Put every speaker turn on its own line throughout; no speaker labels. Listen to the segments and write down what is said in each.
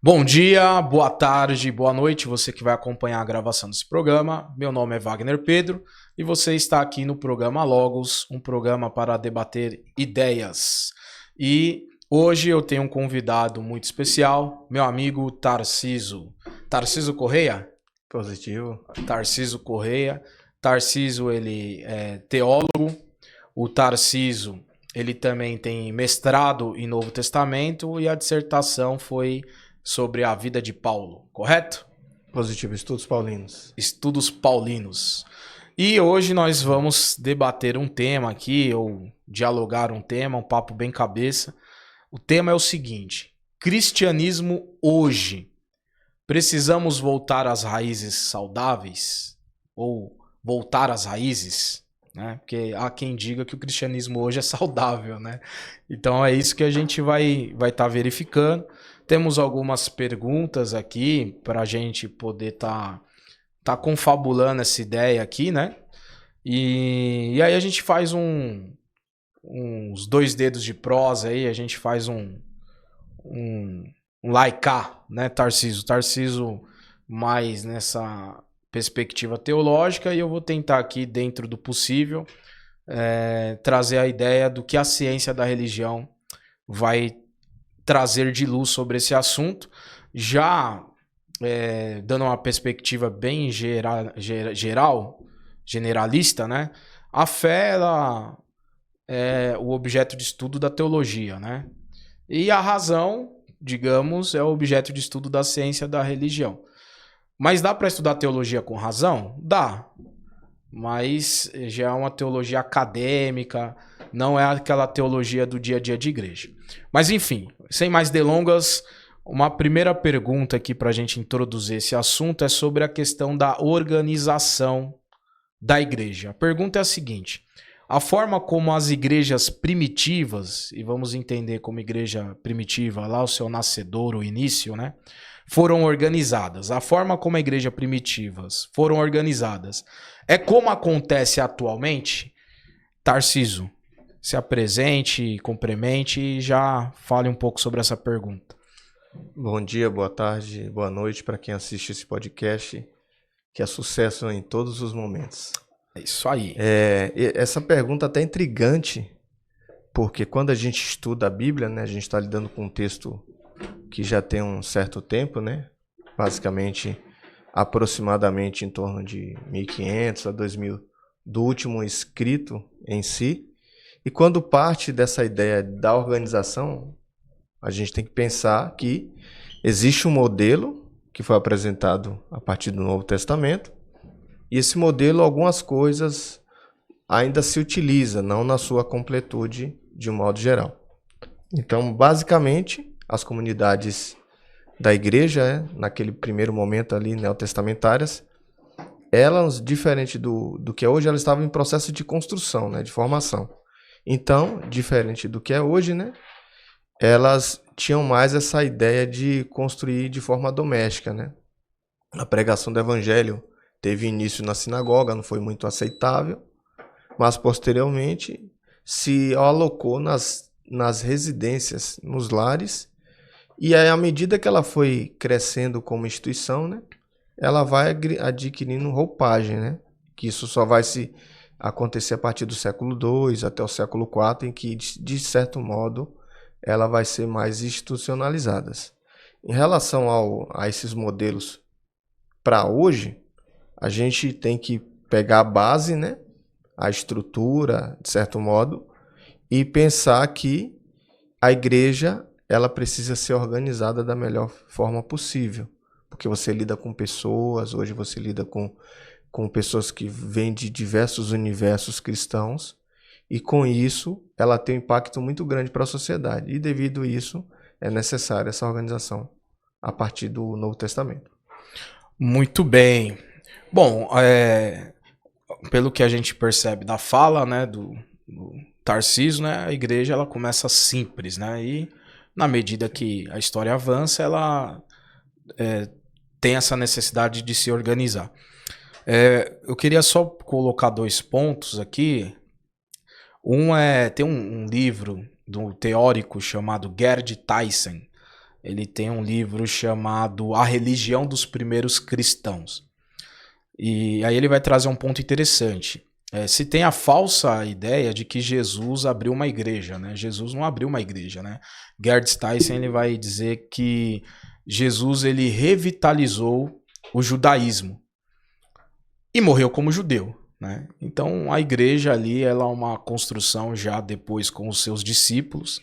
Bom dia, boa tarde, boa noite, você que vai acompanhar a gravação desse programa. Meu nome é Wagner Pedro e você está aqui no programa Logos, um programa para debater ideias. E hoje eu tenho um convidado muito especial, meu amigo Tarciso. Tarciso Correia?
Positivo.
Tarciso Correia. Tarciso, ele é teólogo. O Tarciso, ele também tem mestrado em Novo Testamento e a dissertação foi sobre a vida de Paulo, correto?
Positivo, estudos paulinos.
Estudos paulinos. E hoje nós vamos debater um tema aqui, ou dialogar um tema, um papo bem cabeça. O tema é o seguinte: cristianismo hoje. Precisamos voltar às raízes saudáveis? Ou voltar às raízes? Né? Porque há quem diga que o cristianismo hoje é saudável, né? Então é isso que a gente vai estar verificando. Temos algumas perguntas aqui para a gente poder tá confabulando essa ideia aqui, né? E aí a gente faz uns dois dedos de prosa aí, a gente faz um laicar, né, Tarciso? Tarciso mais nessa perspectiva teológica, e eu vou tentar aqui, dentro do possível, trazer a ideia do que a ciência da religião vai trazer de luz sobre esse assunto, já dando uma perspectiva bem generalista, né? A fé, ela é o objeto de estudo da teologia, né? E a razão, digamos, é o objeto de estudo da ciência da religião. Mas dá para estudar teologia com razão? Dá. Mas já é uma teologia acadêmica, não é aquela teologia do dia a dia de igreja. Mas enfim, sem mais delongas, uma primeira pergunta aqui para a gente introduzir esse assunto é sobre a questão da organização da igreja. A pergunta é a seguinte: a forma como as igrejas primitivas, e vamos entender como igreja primitiva lá o seu nascedor, o início, né, foram organizadas. A forma como as igrejas primitivas foram organizadas é como acontece atualmente? Tarciso, se apresente, cumprimente e já fale um pouco sobre essa pergunta.
Bom dia, boa tarde, boa noite para quem assiste esse podcast, que é sucesso em todos os momentos.
É isso aí.
Essa pergunta até é intrigante, porque quando a gente estuda a Bíblia, né, a gente está lidando com um texto que já tem um certo tempo, né, basicamente, aproximadamente em torno de 1500 a 2000 do último escrito em si. E quando parte dessa ideia da organização, a gente tem que pensar que existe um modelo que foi apresentado a partir do Novo Testamento, e esse modelo, algumas coisas ainda se utiliza, não na sua completude de um modo geral. Então, basicamente, as comunidades da igreja, naquele primeiro momento ali, neotestamentárias, elas, diferente do que é hoje, elas estavam em processo de construção, né, de formação. Então, diferente do que é hoje, né, elas tinham mais essa ideia de construir de forma doméstica, né? A pregação do evangelho teve início na sinagoga, não foi muito aceitável, mas posteriormente se alocou nas residências, nos lares, e aí, à medida que ela foi crescendo como instituição, né, ela vai adquirindo roupagem, né? Que isso só vai se acontecer a partir do século II até o século IV, em que, de certo modo, ela vai ser mais institucionalizada. Em relação a esses modelos para hoje, a gente tem que pegar a base, né, a estrutura, de certo modo, e pensar que a igreja ela precisa ser organizada da melhor forma possível, porque você lida com pessoas, hoje você lida com pessoas que vêm de diversos universos cristãos, e com isso ela tem um impacto muito grande para a sociedade, e devido a isso é necessária essa organização a partir do Novo Testamento.
Muito bem. Bom, pelo que a gente percebe da fala, né, do Tarciso, né, a igreja ela começa simples, né, e na medida que a história avança, ela tem essa necessidade de se organizar. Eu queria só colocar dois pontos aqui. Tem um livro do teórico chamado Gerd Tyson. ele tem um livro chamado A Religião dos Primeiros Cristãos. E aí ele vai trazer um ponto interessante. Se tem a falsa ideia de que Jesus abriu uma igreja, né? Jesus não abriu uma igreja, né? Gerd Stuyssen, ele vai dizer que Jesus, ele revitalizou o judaísmo e morreu como judeu, né? Então a igreja ali, ela é uma construção já depois com os seus discípulos.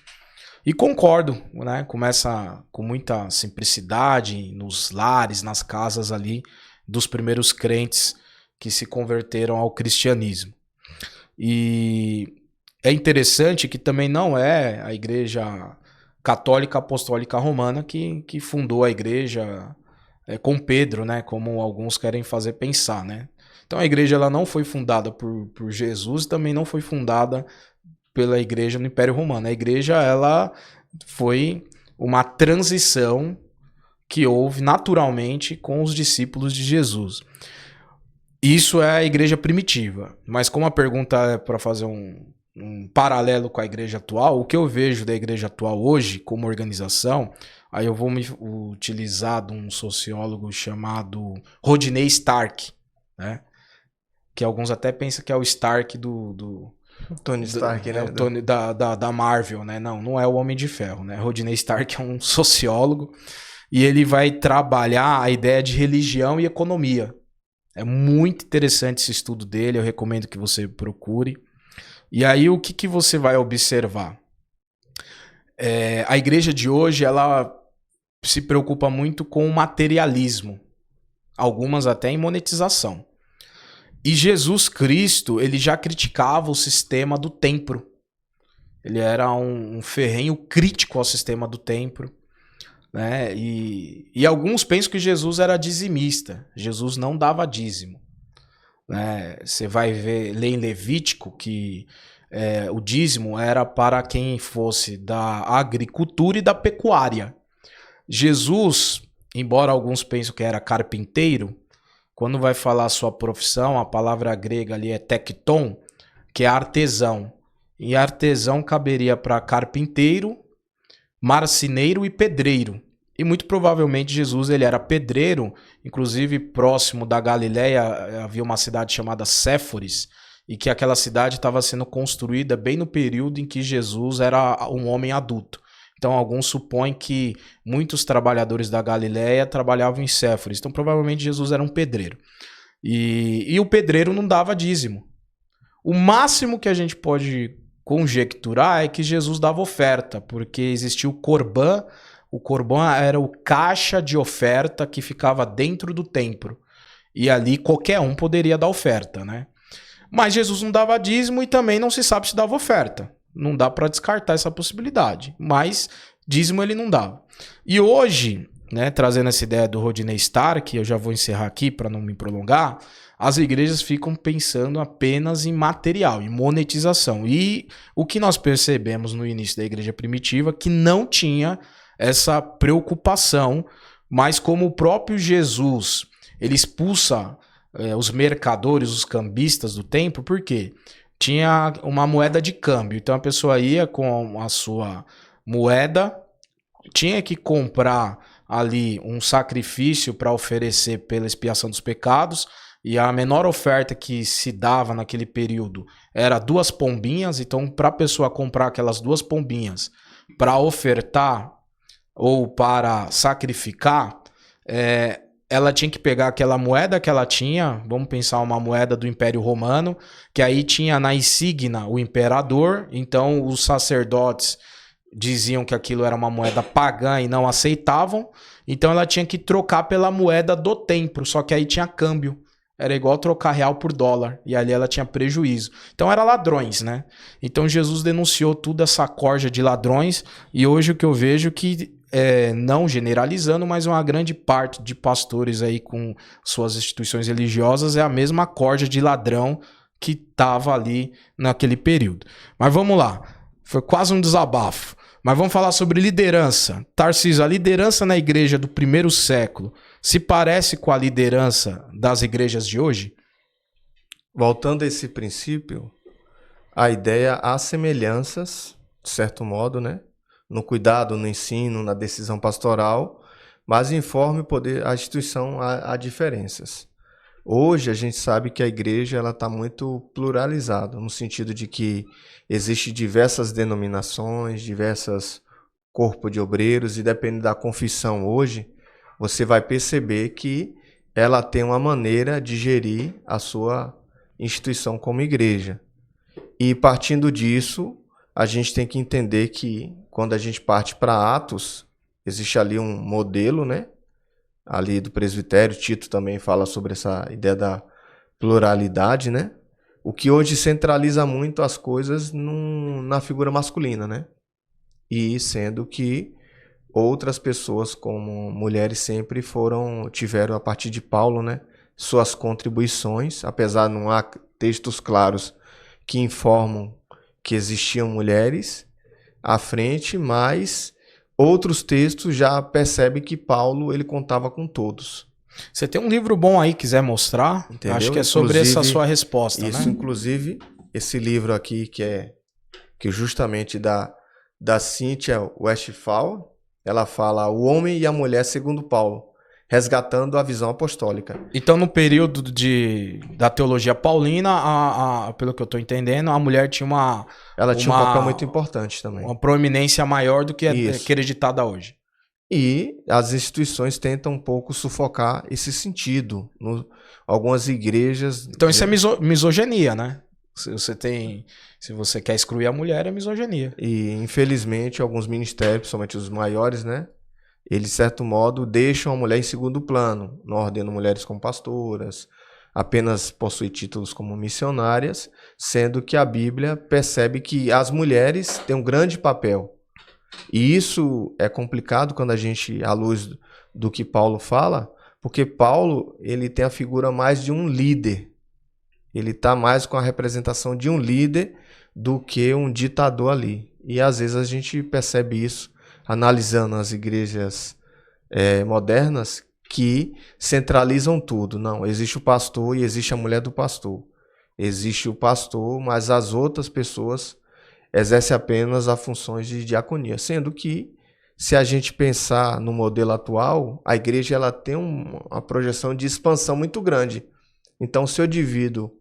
E concordo, né? Começa com muita simplicidade nos lares, nas casas ali dos primeiros crentes que se converteram ao cristianismo. E é interessante que também não é a Igreja Católica Apostólica Romana que fundou a igreja com Pedro, né? Como alguns querem fazer pensar, né? Então a igreja ela não foi fundada por Jesus e também não foi fundada pela igreja no Império Romano. A igreja ela foi uma transição que houve naturalmente com os discípulos de Jesus. Isso é a igreja primitiva. Mas como a pergunta é para fazer um paralelo com a igreja atual, o que eu vejo da igreja atual hoje como organização, aí eu vou me utilizar de um sociólogo chamado Rodney Stark, né? Que alguns até pensam que é o Stark do
Tony Stark, né?
O Tony da Marvel, né? Não é o Homem de Ferro, né? Rodney Stark é um sociólogo e ele vai trabalhar a ideia de religião e economia. É muito interessante esse estudo dele, eu recomendo que você procure. E aí o que você vai observar? A igreja de hoje, ela se preocupa muito com o materialismo, algumas até em monetização. E Jesus Cristo, ele já criticava o sistema do templo. Ele era um ferrenho crítico ao sistema do templo, né? E alguns pensam que Jesus era dizimista. Jesus não dava dízimo, né? Você vai ler em Levítico que o dízimo era para quem fosse da agricultura e da pecuária. Jesus, embora alguns pensem que era carpinteiro, quando vai falar a sua profissão, a palavra grega ali é tekton, que é artesão. E artesão caberia para carpinteiro, marceneiro e pedreiro. E muito provavelmente Jesus ele era pedreiro, inclusive próximo da Galileia havia uma cidade chamada Séforis, e que aquela cidade estava sendo construída bem no período em que Jesus era um homem adulto. Então alguns supõem que muitos trabalhadores da Galileia trabalhavam em Séforis. Então provavelmente Jesus era um pedreiro. E o pedreiro não dava dízimo. O máximo que a gente pode conjecturar é que Jesus dava oferta, porque existia o Corban. O Corban era o caixa de oferta que ficava dentro do templo. E ali qualquer um poderia dar oferta, né? Mas Jesus não dava dízimo e também não se sabe se dava oferta. Não dá para descartar essa possibilidade. Mas dízimo ele não dava. E hoje, né, trazendo essa ideia do Rodney Stark, eu já vou encerrar aqui para não me prolongar, as igrejas ficam pensando apenas em material, em monetização. E o que nós percebemos no início da igreja primitiva, que não tinha essa preocupação, mas como o próprio Jesus, ele expulsa os mercadores, os cambistas do templo, por quê? Tinha uma moeda de câmbio, então a pessoa ia com a sua moeda, tinha que comprar ali um sacrifício para oferecer pela expiação dos pecados, e a menor oferta que se dava naquele período era 2 pombinhas, então para a pessoa comprar aquelas 2 pombinhas para ofertar ou para sacrificar, ela tinha que pegar aquela moeda que ela tinha, vamos pensar uma moeda do Império Romano, que aí tinha na insígnia o imperador, então os sacerdotes diziam que aquilo era uma moeda pagã e não aceitavam, então ela tinha que trocar pela moeda do templo, só que aí tinha câmbio, era igual trocar real por dólar, e ali ela tinha prejuízo. Então era ladrões, né? Então Jesus denunciou toda essa corja de ladrões, e hoje o que eu vejo que não generalizando, mas uma grande parte de pastores aí com suas instituições religiosas é a mesma corja de ladrão que estava ali naquele período. Mas vamos lá, foi quase um desabafo. Mas vamos falar sobre liderança. Tarcísio, a liderança na igreja do primeiro século se parece com a liderança das igrejas de hoje?
Voltando a esse princípio, a ideia há semelhanças, de certo modo, né? no cuidado, no ensino, na decisão pastoral, mas informe a instituição a diferenças. Hoje a gente sabe que a igreja ela está muito pluralizada, no sentido de que existe diversas denominações, diversas corpos de obreiros, e dependendo da confissão hoje, você vai perceber que ela tem uma maneira de gerir a sua instituição como igreja. E partindo disso, a gente tem que entender que quando a gente parte para Atos, existe ali um modelo, né? Ali do presbitério, Tito também fala sobre essa ideia da pluralidade, né? O que hoje centraliza muito as coisas na figura masculina, né? E sendo que outras pessoas, como mulheres, sempre tiveram a partir de Paulo, né? Suas contribuições, apesar de não há textos claros que informam que existiam mulheres à frente, mas outros textos já percebem que Paulo ele contava com todos.
Você tem um livro bom aí, quiser mostrar?
Entendeu?
Acho que é sobre essa sua resposta,
isso,
né?
Inclusive, esse livro aqui, que justamente da Cynthia Westphal, ela fala O Homem e a Mulher segundo Paulo, resgatando a visão apostólica.
Então, no período da teologia paulina, pelo que eu estou entendendo, a mulher tinha
Ela tinha um papel muito importante também.
Uma proeminência maior do que é acreditada hoje.
E as instituições tentam um pouco sufocar esse sentido. Algumas igrejas...
Então isso é misoginia, né? Se você quer excluir a mulher, é misoginia.
E, infelizmente, alguns ministérios, principalmente os maiores, né? Eles, de certo modo, deixam a mulher em segundo plano. Não ordenam mulheres como pastoras, apenas possuem títulos como missionárias, sendo que a Bíblia percebe que as mulheres têm um grande papel. E isso é complicado quando a gente, à luz do que Paulo fala, porque Paulo ele tem a figura mais de um líder. Ele está mais com a representação de um líder do que um ditador ali. E às vezes a gente percebe isso analisando as igrejas modernas que centralizam tudo. Não, existe o pastor e existe a mulher do pastor. Existe o pastor, mas as outras pessoas exercem apenas as funções de diaconia. Sendo que, se a gente pensar no modelo atual, a igreja ela tem uma projeção de expansão muito grande. Então, se eu divido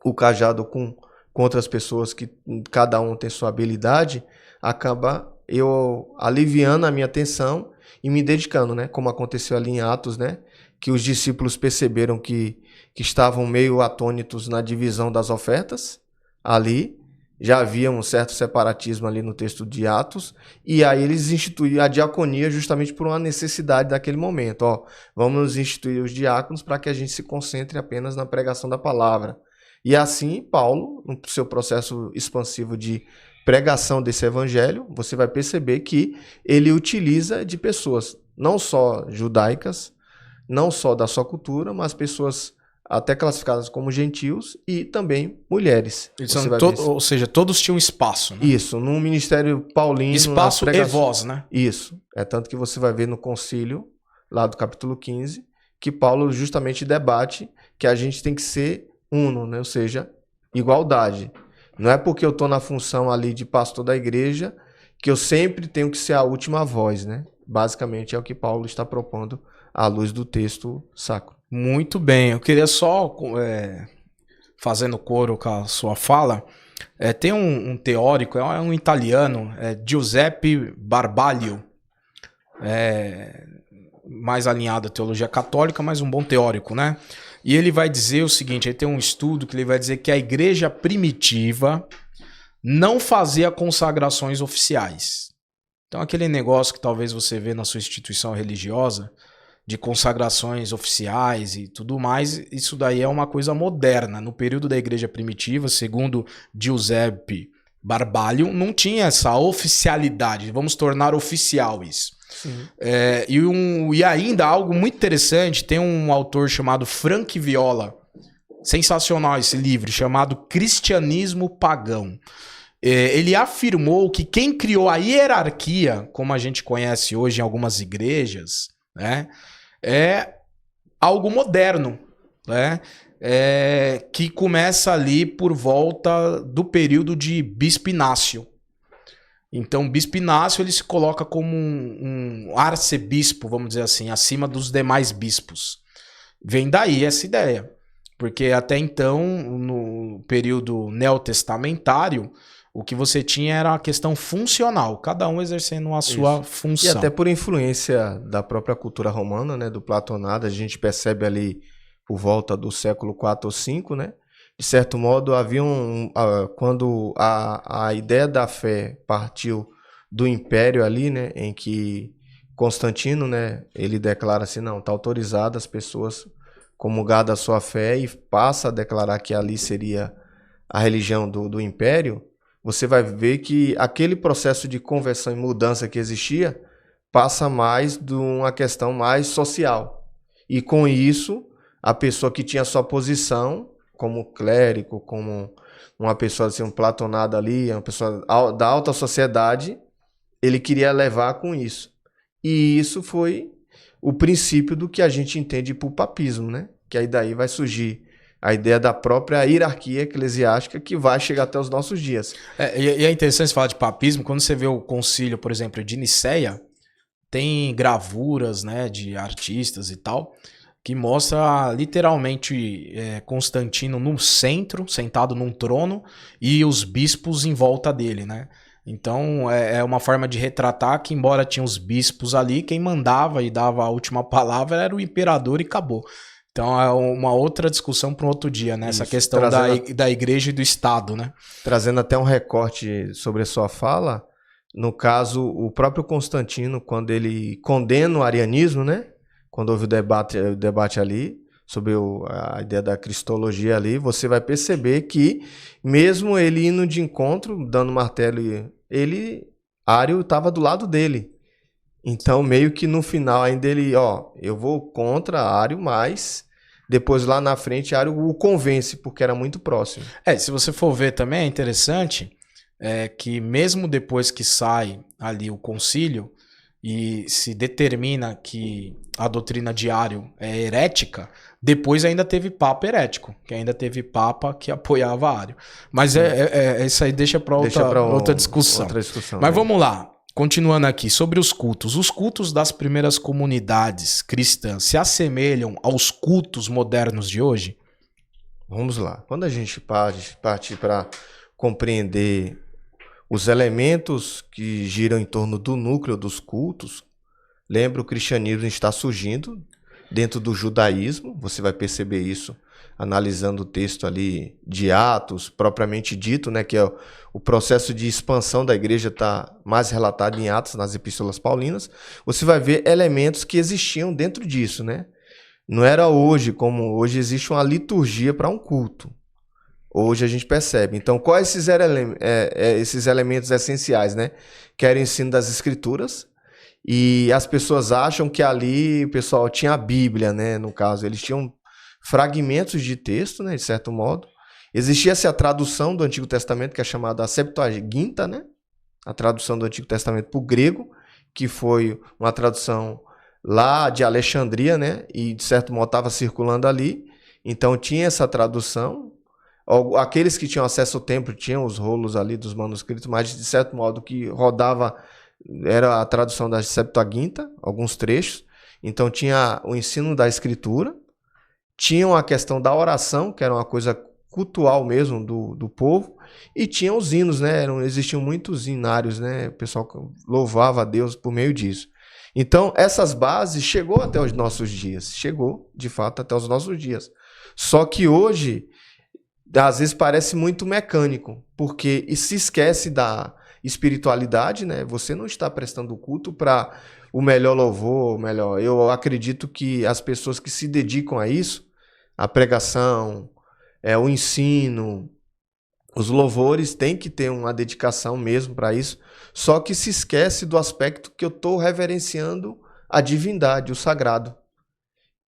o cajado com outras pessoas que cada um tem sua habilidade, acaba eu aliviando a minha atenção e me dedicando, né? Como aconteceu ali em Atos, né? Que os discípulos perceberam que estavam meio atônitos na divisão das ofertas. Ali já havia um certo separatismo ali no texto de Atos, e aí eles instituíram a diaconia justamente por uma necessidade daquele momento. Ó, vamos instituir os diáconos para que a gente se concentre apenas na pregação da palavra. E assim, Paulo, no seu processo expansivo de pregação desse evangelho, você vai perceber que ele utiliza de pessoas não só judaicas, não só da sua cultura, mas pessoas até classificadas como gentios e também mulheres.
Ou seja, todos tinham espaço, né?
Isso, no ministério paulino...
Espaço e voz, né?
Isso, é tanto que você vai ver no concílio, lá do capítulo 15, que Paulo justamente debate que a gente tem que ser uno, né? Ou seja, igualdade. Não é porque eu estou na função ali de pastor da igreja que eu sempre tenho que ser a última voz, né? Basicamente é o que Paulo está propondo à luz do texto sacro.
Muito bem, eu queria só, fazendo coro com a sua fala, tem um teórico, é um italiano, Giuseppe Barbaglio, mais alinhado à teologia católica, mas um bom teórico, né? E ele vai dizer o seguinte, ele tem um estudo que ele vai dizer que a igreja primitiva não fazia consagrações oficiais. Então aquele negócio que talvez você vê na sua instituição religiosa, de consagrações oficiais e tudo mais, isso daí é uma coisa moderna. No período da igreja primitiva, segundo Giuseppe Barbaglio, não tinha essa oficialidade, vamos tornar oficial isso. E ainda algo muito interessante, tem um autor chamado Frank Viola, sensacional esse livro, chamado Cristianismo Pagão. Ele afirmou que quem criou a hierarquia, como a gente conhece hoje em algumas igrejas, né, é algo moderno, né, que começa ali por volta do período de Bispo Inácio. Então, o Bispo Inácio ele se coloca como um arcebispo, vamos dizer assim, acima dos demais bispos. Vem daí essa ideia. Porque até então, no período neotestamentário, o que você tinha era a questão funcional, cada um exercendo a sua função.
E até por influência da própria cultura romana, né, do platonado, a gente percebe ali por volta do século IV ou V, né? De certo modo, havia quando a ideia da fé partiu do império ali, né, em que Constantino, né, ele declara assim, não, está autorizado as pessoas comungar da sua fé e passa a declarar que ali seria a religião do império. Você vai ver que aquele processo de conversão e mudança que existia passa mais de uma questão mais social. E com isso, a pessoa que tinha sua posição como clérigo, como uma pessoa assim, um platonado ali, uma pessoa da alta sociedade, ele queria levar com isso. E isso foi o princípio do que a gente entende por papismo, né? Que aí daí vai surgir a ideia da própria hierarquia eclesiástica que vai chegar até os nossos dias.
E é interessante falar de papismo, quando você vê o concílio, por exemplo, de Nicéia, tem gravuras, né, de artistas e tal, que mostra literalmente Constantino no centro, sentado num trono, e os bispos em volta dele, né? Então é uma forma de retratar que, embora tinha os bispos ali, quem mandava e dava a última palavra era o imperador e acabou. Então é uma outra discussão para um outro dia, né? Essa questão da igreja e do Estado, né?
Trazendo até um recorte sobre a sua fala, no caso, o próprio Constantino, quando ele condena o arianismo, né? Quando houve o debate ali sobre a ideia da cristologia ali, você vai perceber que mesmo ele indo de encontro, dando martelo, Ário estava do lado dele. Então, meio que no final ainda ele, eu vou contra Ário, mas depois lá na frente Ário o convence, porque era muito próximo.
Se você for ver também, é interessante que mesmo depois que sai ali o concílio e se determina que a doutrina de Ário é herética, depois ainda teve papa herético, que ainda teve papa que apoiava Ário. Mas isso aí deixa para outra discussão. Mas vamos lá. Continuando aqui, sobre os cultos. Os cultos das primeiras comunidades cristãs se assemelham aos cultos modernos de hoje?
Vamos lá. Quando a gente parte para compreender os elementos que giram em torno do núcleo dos cultos, lembra, o cristianismo está surgindo dentro do judaísmo, você vai perceber isso analisando o texto ali de Atos, propriamente dito, né, que é o processo de expansão da igreja está mais relatado em Atos, nas epístolas paulinas. Você vai ver elementos que existiam dentro disso, né? Não era hoje, como hoje existe uma liturgia para um culto. Hoje a gente percebe. Então, quais esses elementos essenciais, né? Que era o ensino das escrituras, e as pessoas acham que ali o pessoal tinha a Bíblia, né? No caso, eles tinham fragmentos de texto, né? De certo modo. Existia essa tradução do Antigo Testamento, que é chamada a Septuaginta, né? A tradução do Antigo Testamento para o grego, que foi uma tradução lá de Alexandria, né? E de certo modo estava circulando ali. Então tinha essa tradução. Aqueles que tinham acesso ao templo tinham os rolos ali dos manuscritos, mas de certo modo que rodava era a tradução da Septuaginta, alguns trechos. Então tinha o ensino da escritura, tinha a questão da oração, que era uma coisa cultual mesmo do povo, e tinha os hinos, né? Existiam muitos hinários, né? O pessoal louvava a Deus por meio disso. Então essas bases chegou até os nossos dias, chegou de fato até os nossos dias. Só que hoje às vezes parece muito mecânico, porque se esquece da espiritualidade, né? Você não está prestando culto para o melhor louvor, melhor. Eu acredito que as pessoas que se dedicam a isso, a pregação, o ensino, os louvores têm que ter uma dedicação mesmo para isso, só que se esquece do aspecto que eu estou reverenciando a divindade, o sagrado.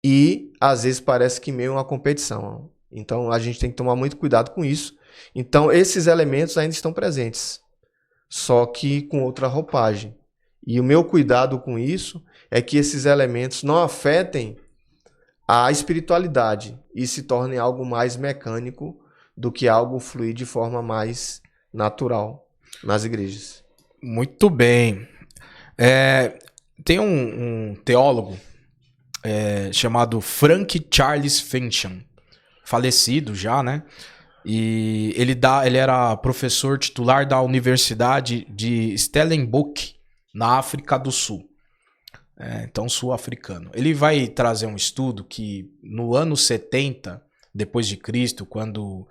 E às vezes parece que meio uma competição. Então a gente tem que tomar muito cuidado com isso. Então esses elementos ainda estão presentes, só que com outra roupagem. E o meu cuidado com isso é que esses elementos não afetem a espiritualidade e se tornem algo mais mecânico do que algo fluir de forma mais natural nas igrejas.
Muito bem. Tem um teólogo chamado Frank Charles Fancham, falecido já, né? E ele era professor titular da Universidade de Stellenbosch, na África do Sul. Então, sul-africano. Ele vai trazer um estudo que no ano 70, depois de Cristo, quando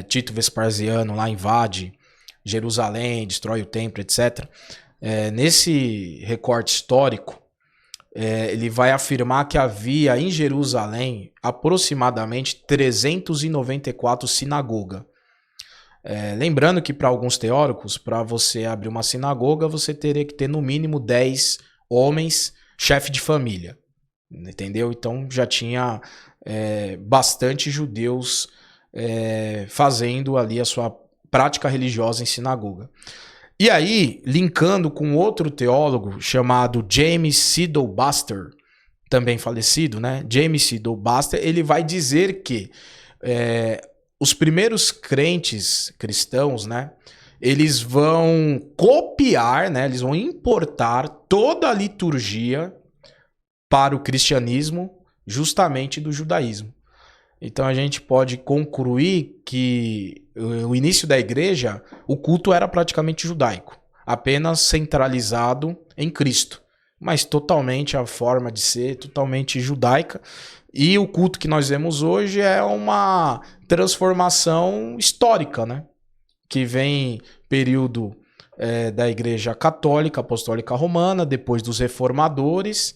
Tito Vespasiano lá invade Jerusalém, destrói o templo, etc. Nesse recorte histórico, ele vai afirmar que havia em Jerusalém aproximadamente 394 sinagogas. Lembrando que para alguns teóricos, para você abrir uma sinagoga, você teria que ter no mínimo 10 homens, chefe de família. Entendeu? Então já tinha bastante judeus fazendo ali a sua prática religiosa em sinagoga. E aí, linkando com outro teólogo chamado James Siddle Baxter, também falecido, né? James Siddle Baxter, ele vai dizer que os primeiros crentes cristãos, né? Eles vão copiar, né? Eles vão importar toda a liturgia para o cristianismo, justamente do judaísmo. Então a gente pode concluir que o início da igreja, o culto era praticamente judaico, apenas centralizado em Cristo, mas totalmente a forma de ser, totalmente judaica. E o culto que nós vemos hoje é uma transformação histórica, né? Que vem período da Igreja Católica, Apostólica Romana, depois dos reformadores,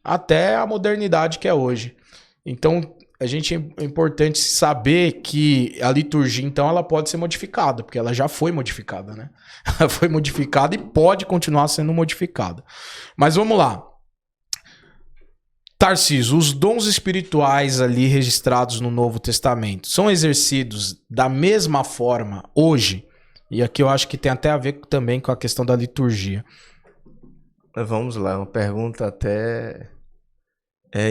até a modernidade que é hoje. Então, é importante saber que a liturgia, então, ela pode ser modificada, porque ela já foi modificada, né? Ela foi modificada e pode continuar sendo modificada. Mas vamos lá. Tarcísio, os dons espirituais ali registrados no Novo Testamento são exercidos da mesma forma hoje? E aqui eu acho que tem até a ver também com a questão da liturgia.
Vamos lá, uma pergunta até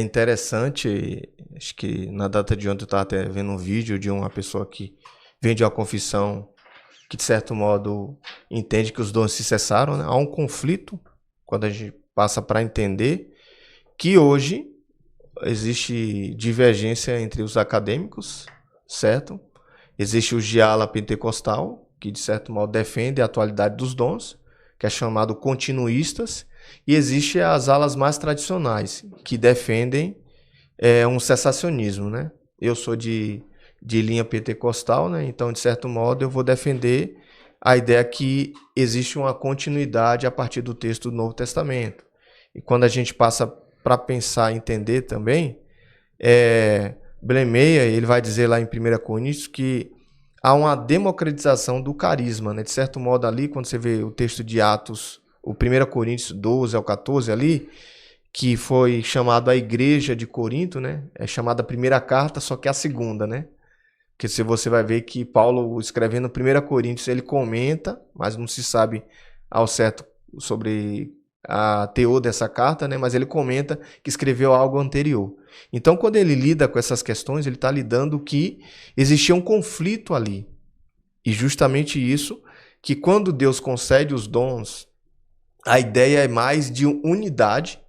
interessante. Acho que na data de ontem eu estava até vendo um vídeo de uma pessoa que vem de uma confissão que, de certo modo, entende que os dons se cessaram, né? Há um conflito, quando a gente passa para entender que hoje existe divergência entre os acadêmicos, certo? Existe o ala pentecostal, que de certo modo defende a atualidade dos dons, que é chamado continuistas, e existe as alas mais tradicionais, que defendem um cessacionismo, né? Eu sou de linha pentecostal, né? Então, de certo modo, eu vou defender a ideia que existe uma continuidade a partir do texto do Novo Testamento. E quando a gente passa para pensar e entender também, Blemeia, ele vai dizer lá em 1 Coríntios que há uma democratização do carisma, né? De certo modo ali, quando você vê o texto de Atos, o 1 Coríntios 12 ao 14 ali, que foi chamado a igreja de Corinto, né? É chamada a primeira carta, só que é a segunda, né? Porque se você vai ver que Paulo, escrevendo 1 Coríntios, ele comenta, mas não se sabe ao certo sobre a teor dessa carta, né? Mas ele comenta que escreveu algo anterior. Então, quando ele lida com essas questões, ele está lidando que existia um conflito ali. E justamente isso, que quando Deus concede os dons, a ideia é mais de unidade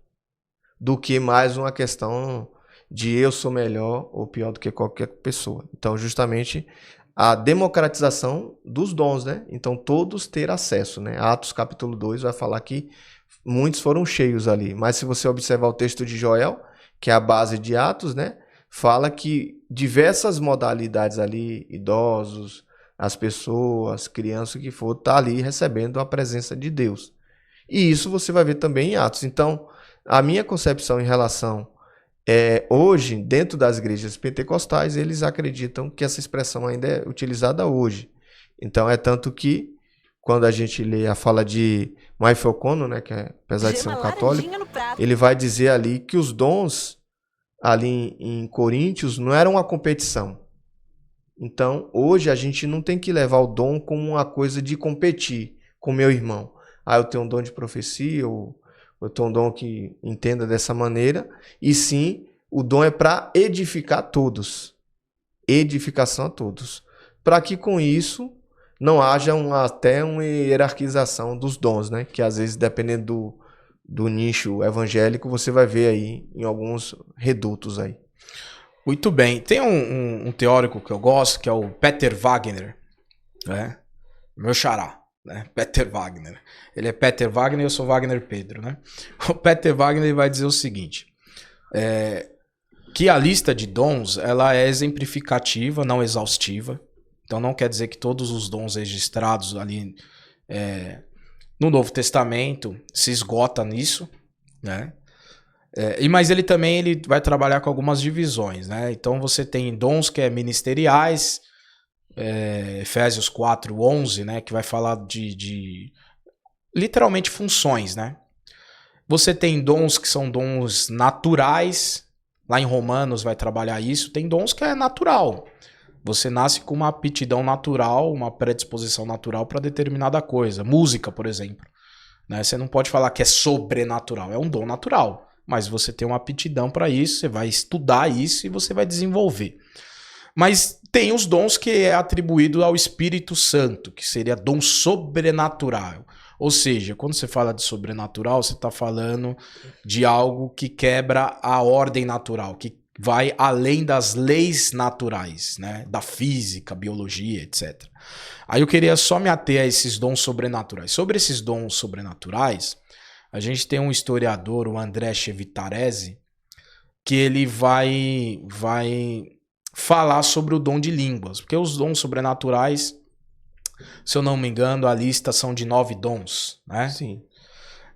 do que mais uma questão de eu sou melhor ou pior do que qualquer pessoa. Então, justamente, a democratização dos dons, né? Então, todos ter acesso, né? Atos capítulo 2 vai falar que muitos foram cheios ali. Mas se você observar o texto de Joel, que é a base de Atos, né? Fala que diversas modalidades ali, idosos, as pessoas, crianças, o que for, tá ali recebendo a presença de Deus. E isso você vai ver também em Atos. Então, a minha concepção em relação hoje, dentro das igrejas pentecostais, eles acreditam que essa expressão ainda é utilizada hoje. Então, é tanto que, quando a gente lê a fala de Michael O'Connor, né, que apesar de ser um católico, ele vai dizer ali que os dons ali em Coríntios não eram uma competição. Então, hoje a gente não tem que levar o dom como uma coisa de competir com o meu irmão. Eu tenho um dom de profecia, ou eu tenho um dom que entenda dessa maneira. E sim, o dom é para edificar todos. Edificação a todos. Para que com isso não haja até uma hierarquização dos dons, né? Que às vezes, dependendo do nicho evangélico, você vai ver aí em alguns redutos aí.
Muito bem. Tem um teórico que eu gosto, que é o Peter Wagner, né? Meu xará, né? Peter Wagner. Ele é Peter Wagner e eu sou Wagner Pedro, né? O Peter Wagner vai dizer o seguinte, que a lista de dons, ela é exemplificativa, não exaustiva. Então não quer dizer que todos os dons registrados ali no Novo Testamento se esgota nisso, né? Mas ele também vai trabalhar com algumas divisões, né? Então você tem dons que é ministeriais, Efésios 4:11, né? Que vai falar de literalmente funções, né? Você tem dons que são dons naturais, lá em Romanos vai trabalhar isso. Tem dons que é natural. Você nasce com uma aptidão natural, uma predisposição natural para determinada coisa. Música, por exemplo. Né? Você não pode falar que é sobrenatural, é um dom natural. Mas você tem uma aptidão para isso, você vai estudar isso e você vai desenvolver. Mas tem os dons que é atribuído ao Espírito Santo, que seria dom sobrenatural. Ou seja, quando você fala de sobrenatural, você está falando de algo que quebra a ordem natural, que vai além das leis naturais, né? Da física, biologia, etc. Aí eu queria só me ater a esses dons sobrenaturais. Sobre esses dons sobrenaturais, a gente tem um historiador, o André Chevitarese, que ele vai falar sobre o dom de línguas. Porque os dons sobrenaturais, se eu não me engano, a lista são de 9 dons, né?
Sim.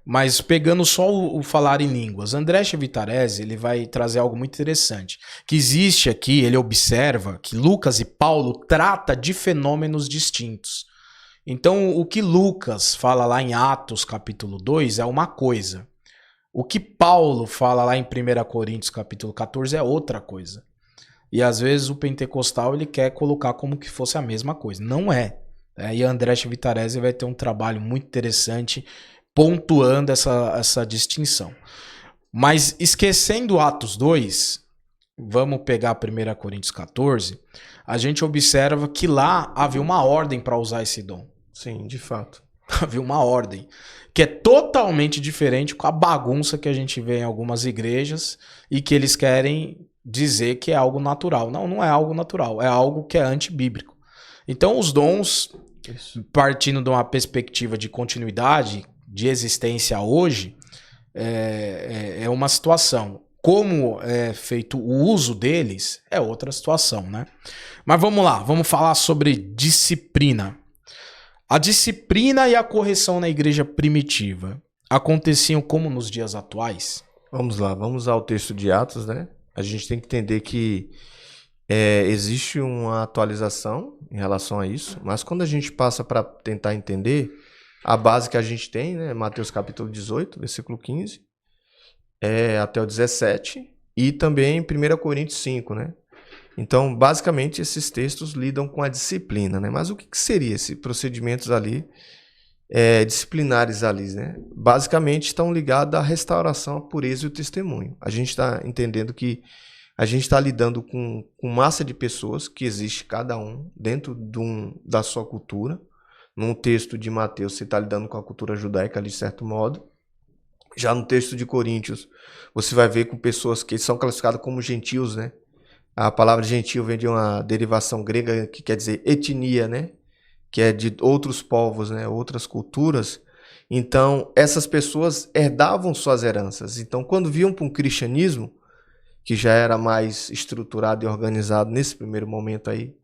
Mas pegando só o falar em línguas, André Chevitarese, ele vai trazer algo muito interessante. Que existe aqui, ele observa que Lucas e Paulo tratam de fenômenos distintos. Então, o que Lucas fala lá em Atos capítulo 2 é uma coisa. O que Paulo fala lá em 1 Coríntios capítulo 14 é outra coisa. E às vezes o pentecostal ele quer colocar como que fosse a mesma coisa. Não é. E André Chevitarese vai ter um trabalho muito interessante pontuando essa distinção. Mas esquecendo Atos 2, vamos pegar 1 Coríntios 14, a gente observa que lá havia uma ordem para usar esse dom.
Sim, de fato.
Havia uma ordem que é totalmente diferente com a bagunça que a gente vê em algumas igrejas e que eles querem dizer que é algo natural. Não, não é algo natural, é algo que é antibíblico. Então os dons, partindo de uma perspectiva de continuidade, de existência hoje, é uma situação. Como é feito o uso deles, é outra situação, né? Mas vamos lá, vamos falar sobre disciplina. A disciplina e a correção na igreja primitiva aconteciam como nos dias atuais?
Vamos lá, vamos ao texto de Atos, né? A gente tem que entender que existe uma atualização em relação a isso, mas quando a gente passa para tentar entender, a base que a gente tem, né? Mateus capítulo 18, versículo 15, até o 17, e também 1 Coríntios 5, né? Então, basicamente, esses textos lidam com a disciplina, né? Mas o que seria esses procedimentos ali, disciplinares ali, né? Basicamente, estão ligados à restauração, à pureza e ao testemunho. A gente está entendendo que a gente está lidando com massa de pessoas, que existe cada um dentro da sua cultura. Num texto de Mateus, você está lidando com a cultura judaica ali, de certo modo. Já no texto de Coríntios, você vai ver com pessoas que são classificadas como gentios, né? A palavra gentil vem de uma derivação grega que quer dizer etnia, né? Que é de outros povos, né? Outras culturas. Então, essas pessoas herdavam suas heranças. Então, quando viam para um cristianismo, que já era mais estruturado e organizado nesse primeiro momento aí,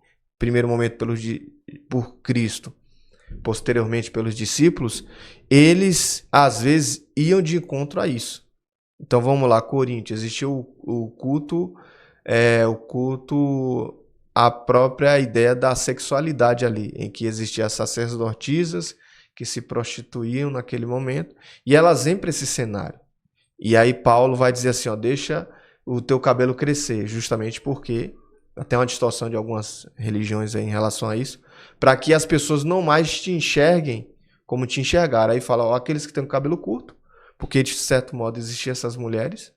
por Cristo, posteriormente pelos discípulos, eles às vezes iam de encontro a isso. Então vamos lá, Coríntios, existia o culto à própria ideia da sexualidade ali, em que existiam as sacerdotisas que se prostituíam naquele momento, e elas vêm para esse cenário. E aí Paulo vai dizer assim, ó, deixa o teu cabelo crescer, justamente porque até uma distorção de algumas religiões aí em relação a isso, para que as pessoas não mais te enxerguem como te enxergaram. Aí fala, ó, aqueles que têm o cabelo curto, porque de certo modo existiam essas mulheres,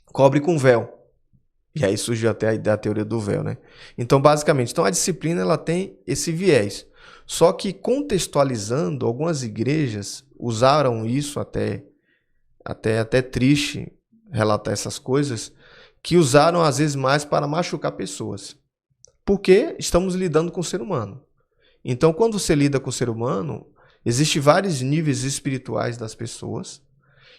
cobre com véu. E aí surgiu até a teoria do véu, né? Então, basicamente, a disciplina ela tem esse viés. Só que contextualizando, algumas igrejas usaram isso até triste relatar essas coisas, que usaram às vezes mais para machucar pessoas. Porque estamos lidando com o ser humano. Então, quando você lida com o ser humano, existem vários níveis espirituais das pessoas.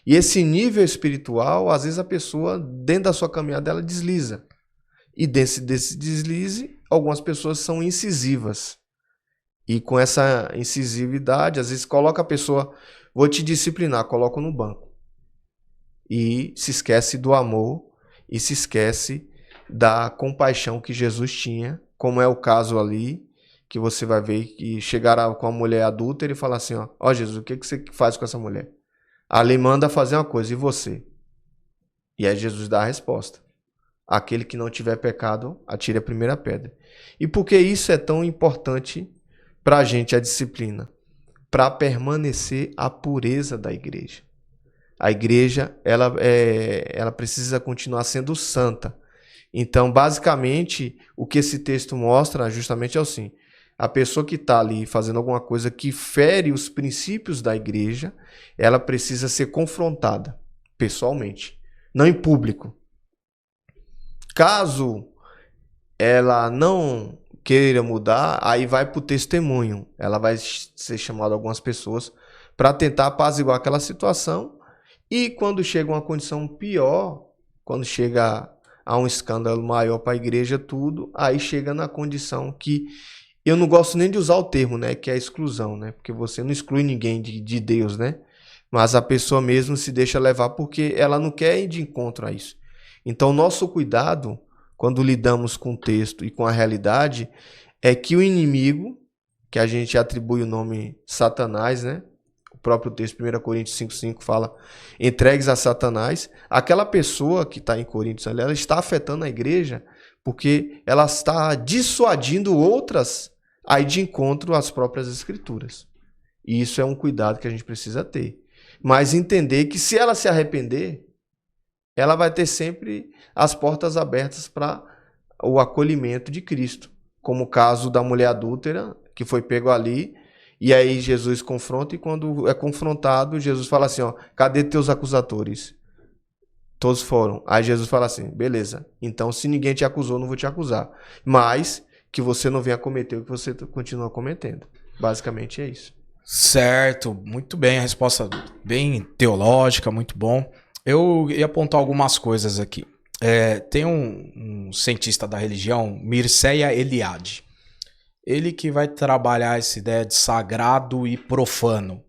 E esse nível espiritual, às vezes a pessoa, dentro da sua caminhada, ela desliza. E desse deslize, algumas pessoas são incisivas. E com essa incisividade, às vezes coloca a pessoa, vou te disciplinar, coloco no banco. E se esquece do amor e se esquece da compaixão que Jesus tinha, como é o caso ali, que você vai ver que chegaram com a mulher adúltera e falar assim, ó Jesus, o que você faz com essa mulher? Ali manda fazer uma coisa, e você? E aí Jesus dá a resposta. Aquele que não tiver pecado, atire a primeira pedra. E por que isso é tão importante para a gente, a disciplina? Para permanecer a pureza da igreja. A igreja, ela precisa continuar sendo santa. Então, basicamente, o que esse texto mostra justamente é assim: a pessoa que está ali fazendo alguma coisa que fere os princípios da igreja, ela precisa ser confrontada pessoalmente, não em público. Caso ela não queira mudar, aí vai para o testemunho. Ela vai ser chamada algumas pessoas para tentar apaziguar aquela situação. E quando chega uma condição pior, quando chega a um escândalo maior para a igreja, tudo, aí chega na condição que eu não gosto nem de usar o termo, né, que é a exclusão, né, porque você não exclui ninguém de Deus, né, mas a pessoa mesmo se deixa levar porque ela não quer ir de encontro a isso. Então, nosso cuidado, quando lidamos com o texto e com a realidade, é que o inimigo, que a gente atribui o nome Satanás, né, o próprio texto, 1 Coríntios 5,5 fala, entregues a Satanás, aquela pessoa que está em Coríntios, ela está afetando a igreja porque ela está dissuadindo outras a ir de encontro às próprias escrituras. E isso é um cuidado que a gente precisa ter. Mas entender que se ela se arrepender, ela vai ter sempre as portas abertas para o acolhimento de Cristo. Como o caso da mulher adúltera, que foi pego ali, e aí Jesus confronta, e quando é confrontado, Jesus fala assim, ó, cadê teus acusadores? Todos foram. Aí Jesus fala assim, beleza, então se ninguém te acusou, não vou te acusar. Mas que você não venha cometer o que você continua cometendo. Basicamente é isso.
Certo, muito bem, a resposta bem teológica, muito bom. Eu ia apontar algumas coisas aqui. Tem um cientista da religião, Mircea Eliade. Ele que vai trabalhar essa ideia de sagrado e profano,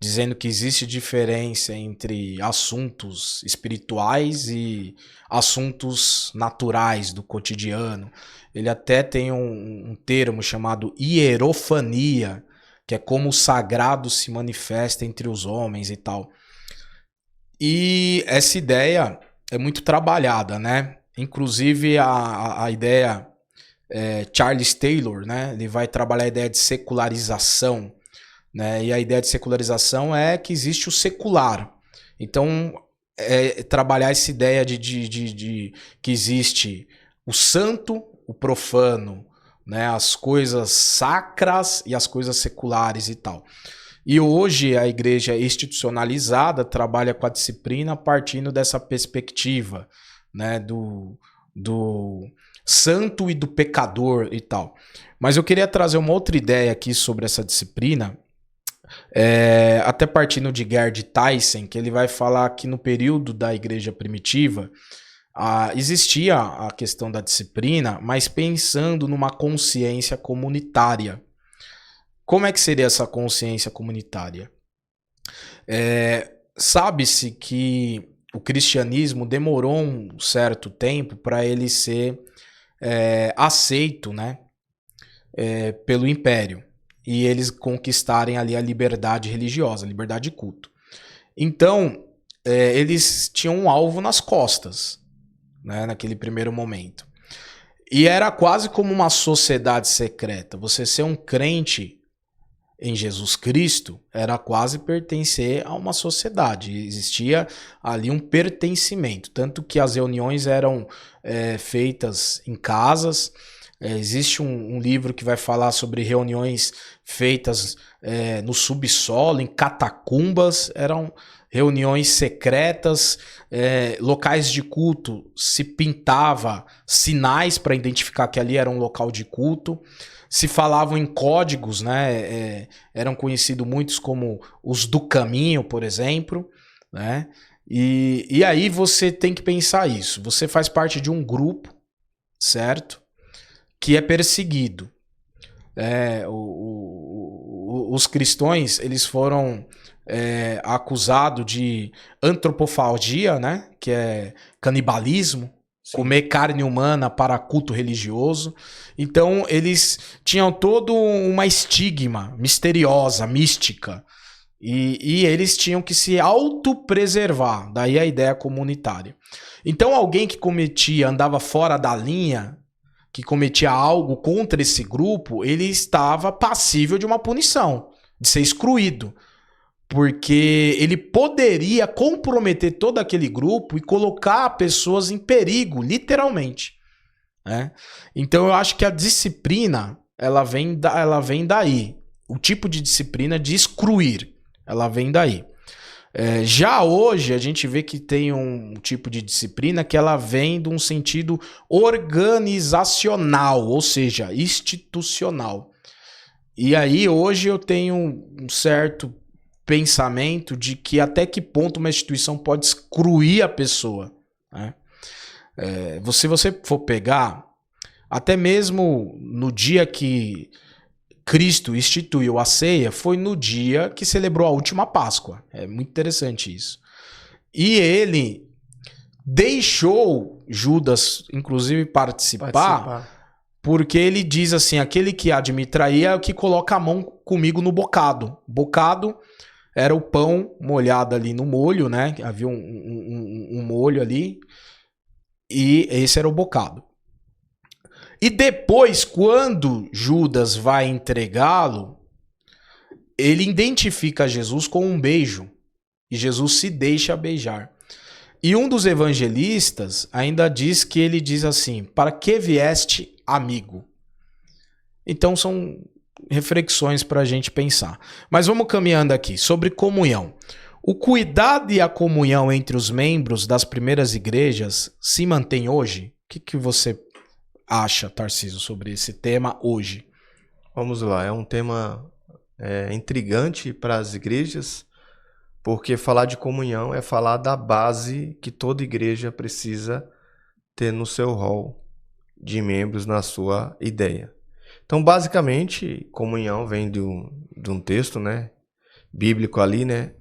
dizendo que existe diferença entre assuntos espirituais e assuntos naturais do cotidiano. Ele até tem um termo chamado hierofania, que é como o sagrado se manifesta entre os homens e tal. E essa ideia é muito trabalhada, né? Inclusive a ideia Charles Taylor, né? Ele vai trabalhar a ideia de secularização, né? E a ideia de secularização é que existe o secular. Então, trabalhar essa ideia de que existe o santo, o profano, né? As coisas sacras e as coisas seculares e tal. E hoje a igreja institucionalizada trabalha com a disciplina partindo dessa perspectiva, né? Do santo e do pecador e tal. Mas eu queria trazer uma outra ideia aqui sobre essa disciplina, até partindo de Gerd Tyson, que ele vai falar que no período da igreja primitiva existia a questão da disciplina, mas pensando numa consciência comunitária. Como é que seria essa consciência comunitária? Sabe-se que o cristianismo demorou um certo tempo para ele ser aceito, né, pelo império, e eles conquistarem ali a liberdade religiosa, a liberdade de culto. Então, eles tinham um alvo nas costas, né, naquele primeiro momento. E era quase como uma sociedade secreta. Você ser um crente em Jesus Cristo era quase pertencer a uma sociedade. Existia ali um pertencimento. Tanto que as reuniões eram feitas em casas. Existe um livro que vai falar sobre reuniões feitas no subsolo, em catacumbas. Eram reuniões secretas, locais de culto. Se pintava sinais para identificar que ali era um local de culto. Se falavam em códigos, né? Eram conhecidos muitos como os do caminho, por exemplo, né? E aí você tem que pensar isso. Você faz parte de um grupo, certo? Que é perseguido. Os cristãos, eles foram acusados de antropofagia, né? Que é canibalismo. Sim. Comer carne humana para culto religioso. Então, eles tinham todo uma estigma misteriosa, mística. E eles tinham que se autopreservar. Daí a ideia comunitária. Então, alguém que andava fora da linha, que cometia algo contra esse grupo, ele estava passível de uma punição, de ser excluído. Porque ele poderia comprometer todo aquele grupo e colocar pessoas em perigo, literalmente. Né? Então eu acho que a disciplina, ela vem daí. O tipo de disciplina de excluir, ela vem daí. Já hoje a gente vê que tem um tipo de disciplina que ela vem de um sentido organizacional, ou seja, institucional. E aí hoje eu tenho um certo pensamento de que até que ponto uma instituição pode excluir a pessoa. Né? Se você for pegar, até mesmo no dia que Cristo instituiu a ceia, foi no dia que celebrou a última Páscoa. É muito interessante isso. E ele deixou Judas, inclusive, participar. Porque ele diz assim, aquele que há de me trair é o que coloca a mão comigo no bocado. Bocado era o pão molhado ali no molho, né? Havia um molho ali. E esse era o bocado. E depois, quando Judas vai entregá-lo, ele identifica Jesus com um beijo. E Jesus se deixa beijar. E um dos evangelistas ainda diz que ele diz assim, para que vieste, amigo? Então são reflexões para a gente pensar. Mas vamos caminhando aqui, sobre comunhão. O cuidado e a comunhão entre os membros das primeiras igrejas se mantém hoje? O que você acha, Tarcísio, sobre esse tema hoje?
Vamos lá, é um tema intrigante para as igrejas, porque falar de comunhão é falar da base que toda igreja precisa ter no seu rol de membros, na sua ideia. Então, basicamente, comunhão vem de um texto, né, bíblico ali, né,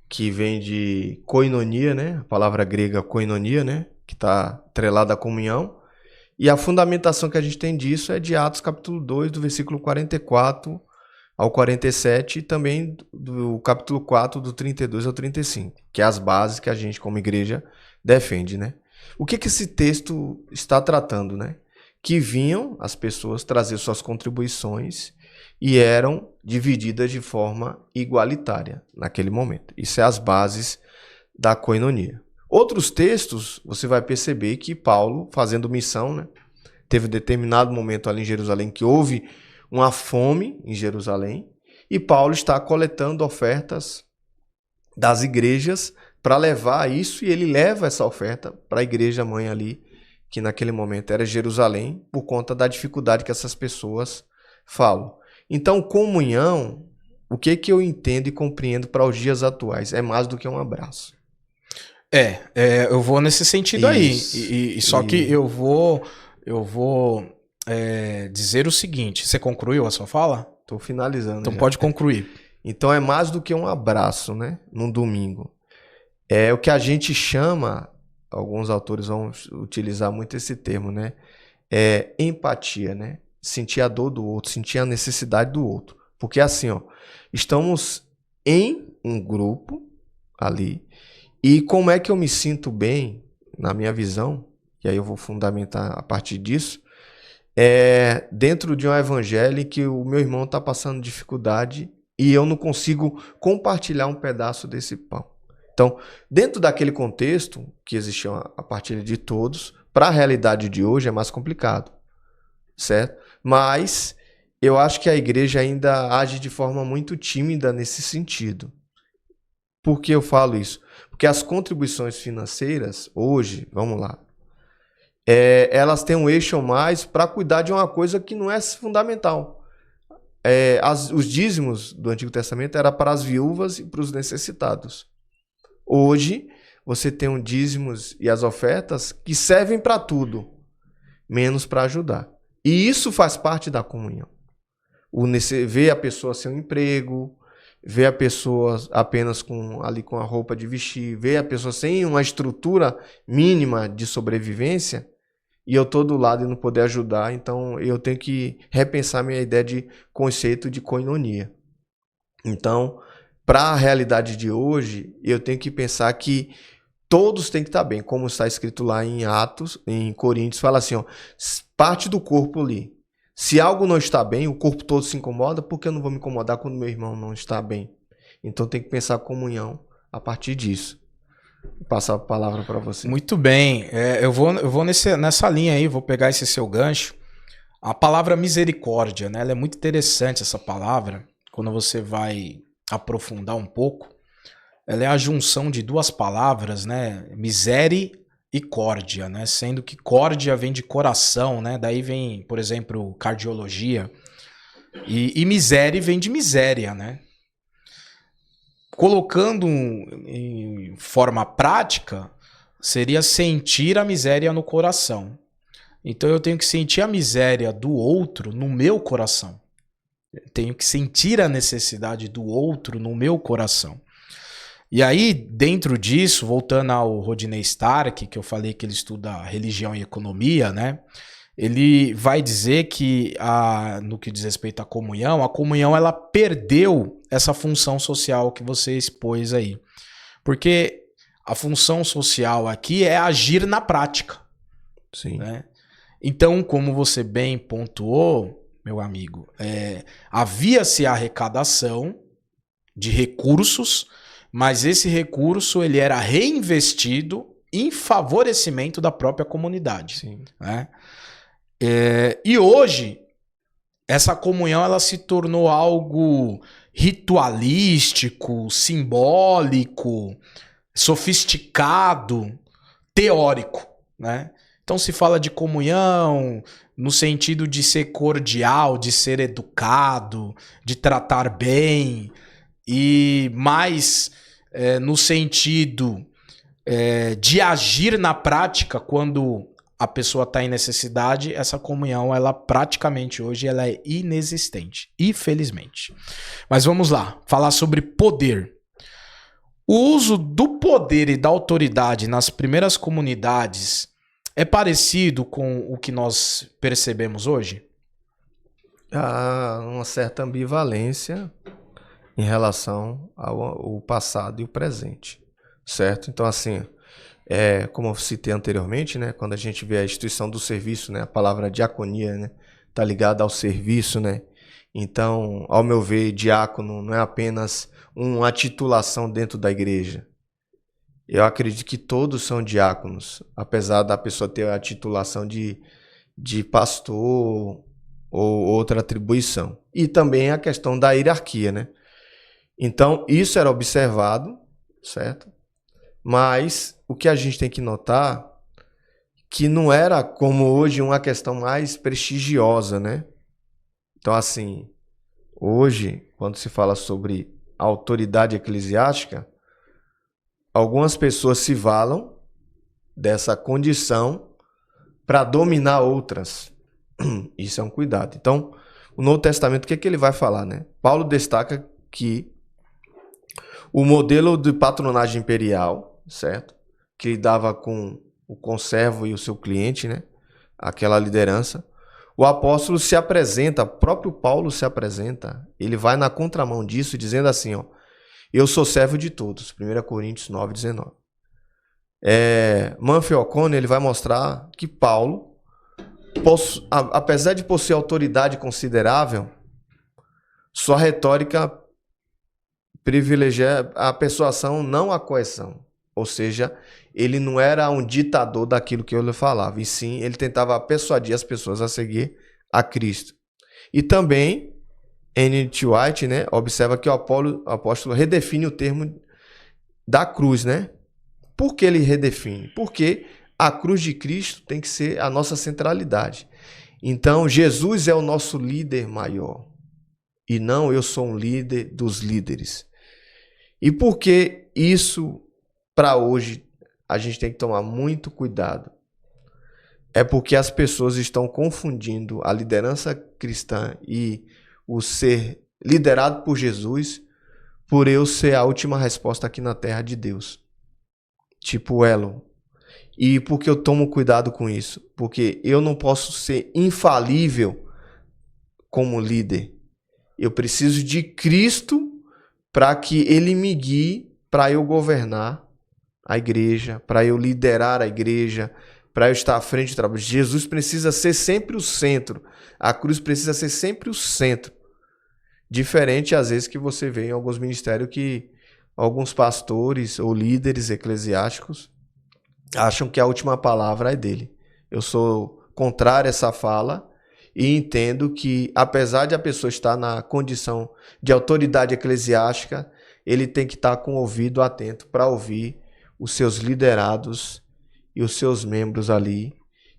que vem de koinonia, né, a palavra grega koinonia, né, que está atrelada à comunhão. E a fundamentação que a gente tem disso é de Atos capítulo 2, do versículo 44 ao 47, e também do capítulo 4, do 32 ao 35, que é as bases que a gente, como igreja, defende, né? O que esse texto está tratando, né? Que vinham as pessoas trazer suas contribuições e eram divididas de forma igualitária naquele momento. Isso é as bases da koinonia. Outros textos, você vai perceber que Paulo, fazendo missão, né, teve um determinado momento ali em Jerusalém que houve uma fome em Jerusalém, e Paulo está coletando ofertas das igrejas para levar isso, e ele leva essa oferta para a igreja mãe ali, que naquele momento era Jerusalém, por conta da dificuldade que essas pessoas falam. Então, comunhão, o que eu entendo e compreendo para os dias atuais? É mais do que um abraço.
Eu vou nesse sentido isso, aí. Só que eu vou dizer o seguinte. Você concluiu a sua fala?
Estou finalizando.
Então já. Pode concluir.
Então é mais do que um abraço, né? Num domingo. É o que a gente chama, alguns autores vão utilizar muito esse termo, né? É empatia, né? Sentir a dor do outro, sentir a necessidade do outro. Porque assim, ó, estamos em um grupo ali. E como é que eu me sinto bem, na minha visão, e aí eu vou fundamentar a partir disso, dentro de um evangelho em que o meu irmão está passando dificuldade e eu não consigo compartilhar um pedaço desse pão. Então, dentro daquele contexto, que existia a partilha de todos, para a realidade de hoje é mais complicado. certo? Mas eu acho que a igreja ainda age de forma muito tímida nesse sentido. Por que eu falo isso? Porque as contribuições financeiras, hoje, vamos lá, elas têm um eixo mais para cuidar de uma coisa que não é fundamental. Os dízimos do Antigo Testamento eram para as viúvas e para os necessitados. Hoje, você tem os dízimos e as ofertas que servem para tudo, menos para ajudar. E isso faz parte da comunhão. Ver a pessoa sem um emprego, ver a pessoa apenas com a roupa de vestir, ver a pessoa sem uma estrutura mínima de sobrevivência, e eu estou do lado e não poder ajudar, então eu tenho que repensar minha ideia de conceito de koinonia. Então, para a realidade de hoje, eu tenho que pensar que todos têm que estar bem, como está escrito lá em Atos, em Coríntios, fala assim, ó, parte do corpo ali. Se algo não está bem, o corpo todo se incomoda, por que eu não vou me incomodar quando meu irmão não está bem? Então tem que pensar a comunhão a partir disso. Vou passar a palavra para você.
Muito bem. Eu vou nessa linha aí, vou pegar esse seu gancho. A palavra misericórdia, né? Ela é muito interessante, essa palavra, quando você vai aprofundar um pouco. Ela é a junção de duas palavras, né? Misere e córdia, né? Sendo que córdia vem de coração, né? Daí vem, por exemplo, cardiologia. E miséria vem de miséria, né? Colocando em forma prática, seria sentir a miséria no coração. Então eu tenho que sentir a miséria do outro no meu coração. Eu tenho que sentir a necessidade do outro no meu coração. E aí, dentro disso, voltando ao Rodney Stark, que eu falei que ele estuda religião e economia, né? Ele vai dizer que, no que diz respeito à comunhão, a comunhão ela perdeu essa função social que você expôs aí. Porque a função social aqui é agir na prática.
Sim.
Né? Então, como você bem pontuou, meu amigo, havia-se a arrecadação de recursos, mas esse recurso ele era reinvestido em favorecimento da própria comunidade.
Sim.
Né? E hoje, essa comunhão ela se tornou algo ritualístico, simbólico, sofisticado, teórico, né? Então se fala de comunhão no sentido de ser cordial, de ser educado, de tratar bem, e mais no sentido de agir na prática quando a pessoa está em necessidade. Essa comunhão, ela praticamente hoje ela é inexistente, infelizmente. Mas vamos lá, falar sobre poder. O uso do poder e da autoridade nas primeiras comunidades é parecido com o que nós percebemos hoje?
Há uma certa ambivalência em relação ao passado e o presente, certo? Então, assim, como eu citei anteriormente, né, quando a gente vê a instituição do serviço, né, a palavra diaconia, né, tá ligada ao serviço, né? Então, ao meu ver, diácono não é apenas uma titulação dentro da igreja. Eu acredito que todos são diáconos, apesar da pessoa ter a titulação de pastor ou outra atribuição. E também a questão da hierarquia, né? Então, isso era observado, certo? Mas o que a gente tem que notar que não era como hoje uma questão mais prestigiosa, né? Então, assim, hoje, quando se fala sobre autoridade eclesiástica, algumas pessoas se valam dessa condição para dominar outras. Isso é um cuidado. Então, o Novo Testamento, o que é que ele vai falar, né? Paulo destaca que o modelo de patronagem imperial, certo? Que lidava com o conservo e o seu cliente, né? Aquela liderança. O apóstolo se apresenta, o próprio Paulo se apresenta, ele vai na contramão disso, dizendo assim, ó, eu sou servo de todos, 1 Coríntios 9, 19. Manfred O'Connor, ele vai mostrar que Paulo, apesar de possuir autoridade considerável, sua retórica privilegia a persuasão, não a coerção. Ou seja, ele não era um ditador daquilo que eu lhe falava, e sim, ele tentava persuadir as pessoas a seguir a Cristo. E também, N.T. White, né, observa que o apóstolo redefine o termo da cruz, né? Por que ele redefine? Porque a cruz de Cristo tem que ser a nossa centralidade. Então, Jesus é o nosso líder maior. E não eu sou um líder dos líderes. E por que isso, para hoje, a gente tem que tomar muito cuidado? É porque as pessoas estão confundindo a liderança cristã e o ser liderado por Jesus por eu ser a última resposta aqui na terra de Deus. Tipo Elo. E por que eu tomo cuidado com isso? Porque eu não posso ser infalível como líder. Eu preciso de Cristo para que Ele me guie para eu governar a igreja, para eu liderar a igreja, para eu estar à frente do trabalho. Jesus precisa ser sempre o centro. A cruz precisa ser sempre o centro. Diferente, às vezes, que você vê em alguns ministérios que alguns pastores ou líderes eclesiásticos acham que a última palavra é dele. Eu sou contrário a essa fala e entendo que, apesar de a pessoa estar na condição de autoridade eclesiástica, ele tem que estar com o ouvido atento para ouvir os seus liderados e os seus membros ali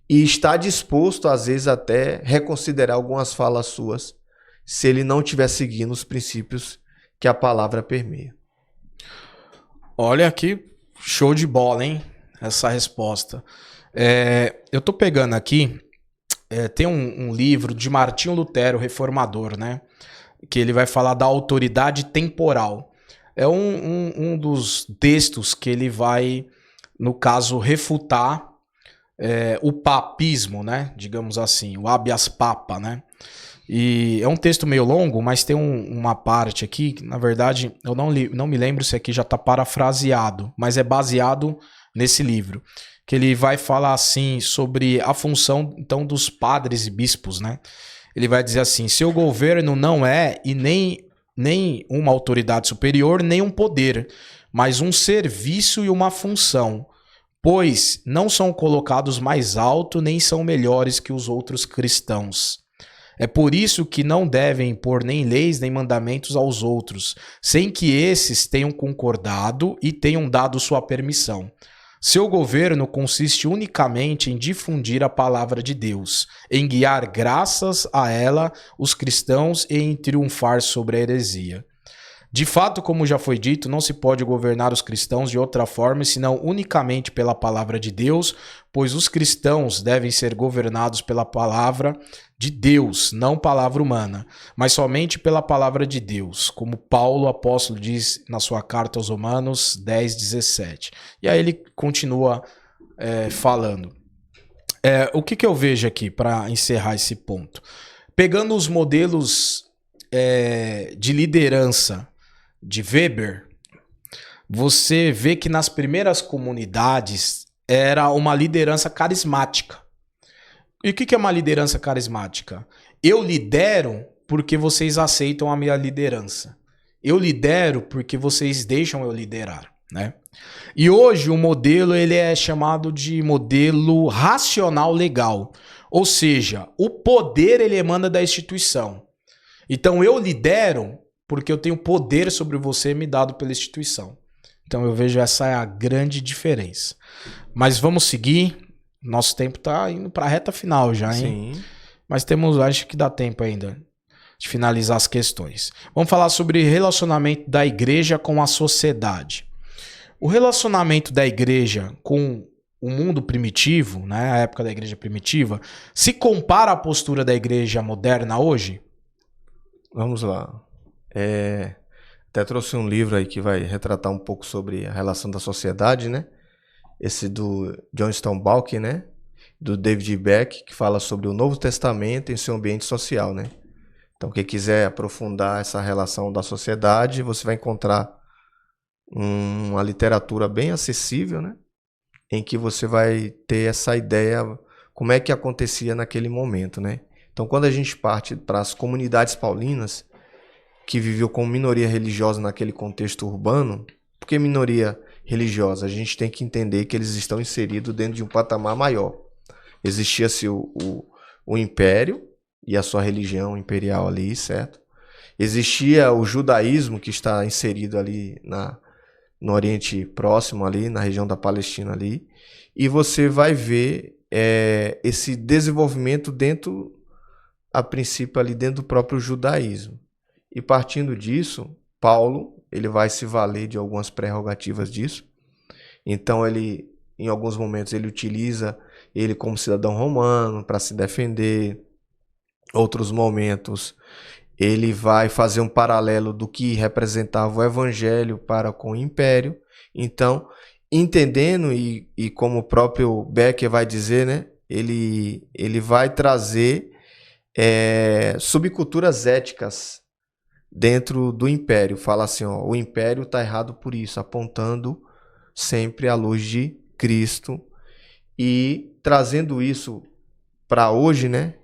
e estar disposto, às vezes, até reconsiderar algumas falas suas, se ele não estiver seguindo os princípios que a palavra permeia.
Olha que show de bola, hein? Essa resposta. Eu tô pegando aqui, tem um livro de Martinho Lutero, reformador, né? Que ele vai falar da autoridade temporal. É um dos textos que ele vai, no caso, refutar o papismo, né? Digamos assim, o habeas papa, né? E é um texto meio longo, mas tem uma parte aqui que, na verdade, eu não me lembro se aqui já está parafraseado, mas é baseado nesse livro, que ele vai falar assim sobre a função então dos padres e bispos, né? Ele vai dizer assim: seu governo não é e nem uma autoridade superior, nem um poder, mas um serviço e uma função, pois não são colocados mais alto nem são melhores que os outros cristãos. É por isso que não devem impor nem leis nem mandamentos aos outros, sem que esses tenham concordado e tenham dado sua permissão. Seu governo consiste unicamente em difundir a palavra de Deus, em guiar graças a ela os cristãos e em triunfar sobre a heresia. De fato, como já foi dito, não se pode governar os cristãos de outra forma senão unicamente pela palavra de Deus, pois os cristãos devem ser governados pela palavra de Deus, não palavra humana, mas somente pela palavra de Deus, como Paulo, apóstolo, diz na sua carta aos Romanos 10:17. E aí ele continua falando. O que eu vejo aqui para encerrar esse ponto? Pegando os modelos de liderança de Weber, você vê que nas primeiras comunidades era uma liderança carismática. E o que é uma liderança carismática? Eu lidero porque vocês aceitam a minha liderança. Eu lidero porque vocês deixam eu liderar, né? E hoje o modelo ele é chamado de modelo racional legal. Ou seja, o poder ele emana da instituição. Então eu lidero porque eu tenho poder sobre você me dado pela instituição. Então eu vejo essa é a grande diferença. Mas vamos seguir. Nosso tempo está indo para a reta final já, hein? Sim. Mas acho que dá tempo ainda de finalizar as questões. Vamos falar sobre relacionamento da igreja com a sociedade. O relacionamento da igreja com o mundo primitivo, né, a época da igreja primitiva, se compara à postura da igreja moderna hoje?
Vamos lá. Até trouxe um livro aí que vai retratar um pouco sobre a relação da sociedade, né? Esse do John Steinbach, né? Do David Beck, que fala sobre o Novo Testamento em seu ambiente social, né? Então, quem quiser aprofundar essa relação da sociedade, você vai encontrar uma literatura bem acessível, né? Em que você vai ter essa ideia, como é que acontecia naquele momento, né? Então, quando a gente parte para as comunidades paulinas, que viveu como minoria religiosa naquele contexto urbano, por que minoria religiosa? A gente tem que entender que eles estão inseridos dentro de um patamar maior. Existia-se o império, e a sua religião imperial ali, certo? Existia o judaísmo que está inserido ali no Oriente Próximo, ali na região da Palestina ali, e você vai ver esse desenvolvimento dentro, a princípio ali dentro do próprio judaísmo. E partindo disso, Paulo, ele vai se valer de algumas prerrogativas disso. Então ele, em alguns momentos, ele utiliza ele como cidadão romano para se defender. Outros momentos, ele vai fazer um paralelo do que representava o evangelho para com o império. Então, entendendo, e como o próprio Becker vai dizer, né, ele vai trazer subculturas éticas dentro do império. Fala assim, ó, o império está errado por isso, apontando sempre à luz de Cristo e trazendo isso para hoje, né?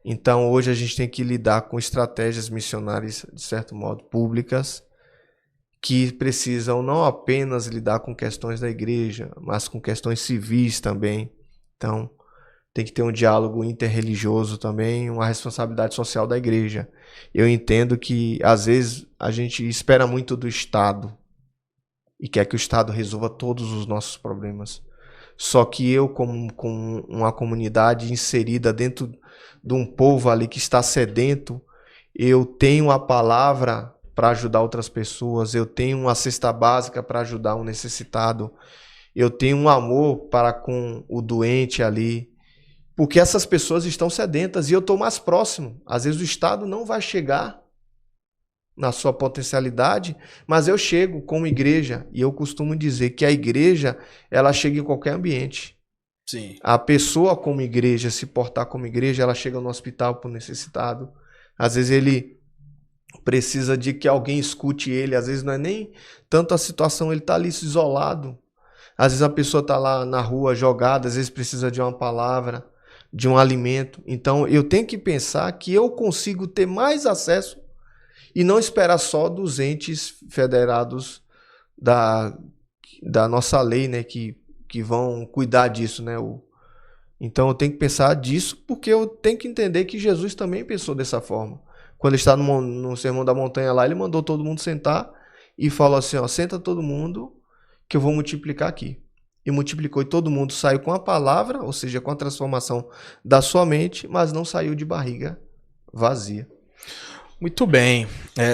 Então, hoje a gente tem que lidar com estratégias missionárias, de certo modo, públicas, que precisam não apenas lidar com questões da igreja, mas com questões civis também. Então, tem que ter um diálogo interreligioso também, uma responsabilidade social da igreja. Eu entendo que, às vezes, a gente espera muito do Estado e quer que o Estado resolva todos os nossos problemas. Só que eu, como uma comunidade inserida dentro de um povo ali que está sedento, eu tenho a palavra para ajudar outras pessoas, eu tenho uma cesta básica para ajudar um necessitado, eu tenho um amor para com o doente ali, porque essas pessoas estão sedentas e eu estou mais próximo. Às vezes o Estado não vai chegar na sua potencialidade, mas eu chego como igreja, e eu costumo dizer que a igreja, ela chega em qualquer ambiente.
Sim.
A pessoa como igreja, se portar como igreja, ela chega no hospital por necessitado. Às vezes ele precisa de que alguém escute ele, às vezes não é nem tanto a situação, ele está ali isolado. Às vezes a pessoa está lá na rua jogada, às vezes precisa de uma palavra, de um alimento. Então eu tenho que pensar que eu consigo ter mais acesso e não esperar só dos entes federados da nossa lei, né, que vão cuidar disso, né? Então eu tenho que pensar disso porque eu tenho que entender que Jesus também pensou dessa forma. Quando ele está no Sermão da Montanha lá, ele mandou todo mundo sentar e falou assim, ó, senta todo mundo que eu vou multiplicar aqui. E multiplicou e todo mundo saiu com a palavra, ou seja, com a transformação da sua mente, mas não saiu de barriga vazia.
Muito bem.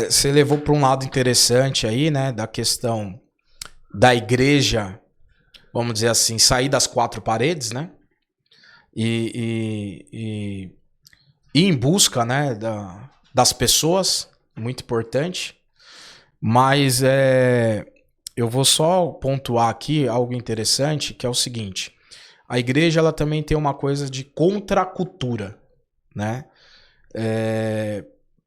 Você levou para um lado interessante aí, né, da questão da igreja, vamos dizer assim, sair das quatro paredes, né, e ir em busca, né, das pessoas, muito importante. Mas eu vou só pontuar aqui algo interessante, que é o seguinte: a igreja ela também tem uma coisa de contracultura, né?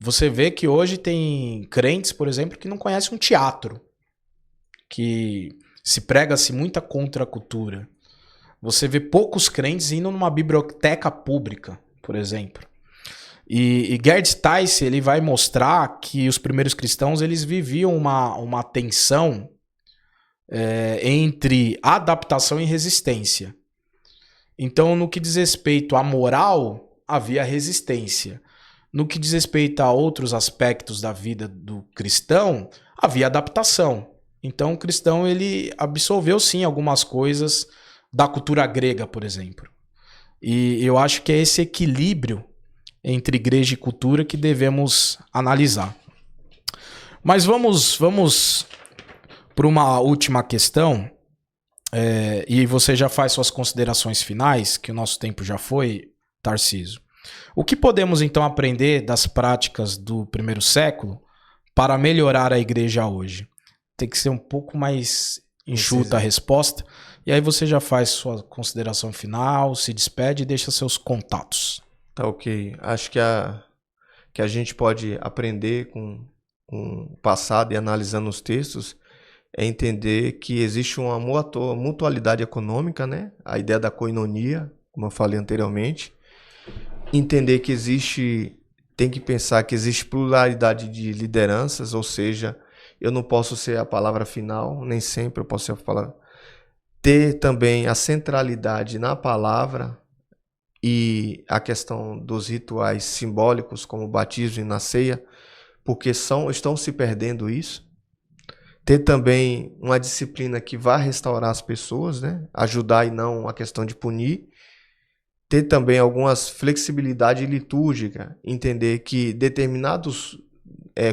Você vê que hoje tem crentes, por exemplo, que não conhecem um teatro, que se prega-se muita contracultura. Você vê poucos crentes indo numa biblioteca pública, por exemplo. E Gerd Theiss, ele vai mostrar que os primeiros cristãos eles viviam uma tensão entre adaptação e resistência. Então, no que diz respeito à moral, havia resistência. No que diz respeito a outros aspectos da vida do cristão, havia adaptação. Então, o cristão ele absorveu, sim, algumas coisas da cultura grega, por exemplo. E eu acho que é esse equilíbrio entre igreja e cultura que devemos analisar. Mas vamos para uma última questão, e você já faz suas considerações finais, que o nosso tempo já foi, Tarcísio. O que podemos então aprender das práticas do primeiro século para melhorar a igreja hoje? Tem que ser um pouco mais enxuta a resposta. E aí você já faz sua consideração final, se despede e deixa seus contatos.
Tá ok. Acho que a gente pode aprender com o passado e analisando os textos é entender que existe uma mutualidade econômica, né? A ideia da koinonia, como eu falei anteriormente. Entender que tem que pensar que existe pluralidade de lideranças, ou seja, eu não posso ser a palavra final, nem sempre eu posso ser a palavra. Ter também a centralidade na palavra e a questão dos rituais simbólicos, como o batismo e na ceia, porque estão se perdendo isso. Ter também uma disciplina que vá restaurar as pessoas, né? Ajudar e não a questão de punir. Ter também algumas flexibilidade litúrgica, entender que determinados